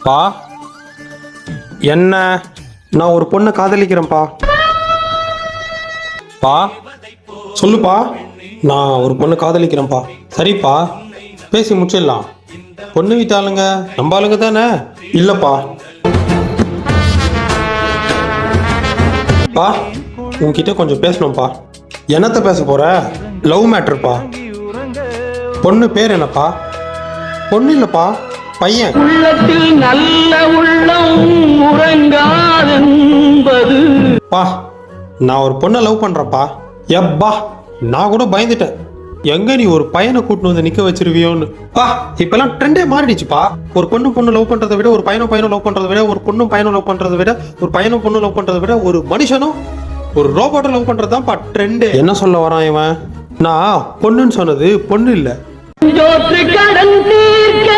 பா என்ன, நான் ஒரு பொண்ணை காதலிக்கிறேன்ப்பா. பா சொல்லுப்பா, நான் ஒரு பொண்ணை காதலிக்கிறேன்ப்பா. சரிப்பா, பேசி முடிச்சிடலாம். பொண்ணு வீட்டாளுங்க நம்ம ஆளுங்க தானே? இல்லப்பா. பா உன்கிட்ட கொஞ்சம் பேசணும்ப்பா. என்னத்த பேச போற? லவ் மேட்டர்ப்பா. பொண்ணு பேர் என்னப்பா? பொண்ணு இல்லப்பா, பையன். உள்ளத்தில் நல்ல உள்ளம் உறங்காதென்பது. பா நான் ஒரு பொண்ணை லவ் பண்றேன்ப்பா. எப்பா நான் கூட பயந்துட்டேன், எங்க நீ ஒரு பையனை கூட்டிட்டு வந்து நிக்க வச்சிருவியோன்னு. பா இப்பெல்லாம் ட்ரெண்டே மாறிடுச்சுப்பா. ஒரு பொண்ணு லவ் பண்றதை விட, ஒரு பையனும் லவ் பண்றதை விட, ஒரு பொண்ணும் பையனும் லவ் பண்றதை விட, ஒரு பையனும் பொண்ணு லவ் பண்றதை விட, ஒரு மனுஷனும் ஒரு ரோபோட்டை லவ் பண்றதுதான்ப்பா ட்ரெண்டு. என்ன சொல்ல வரான் இவன்? நான் பொண்ணுன்னு சொன்னது பொண்ணு இல்ல. கடன் தீர்க்க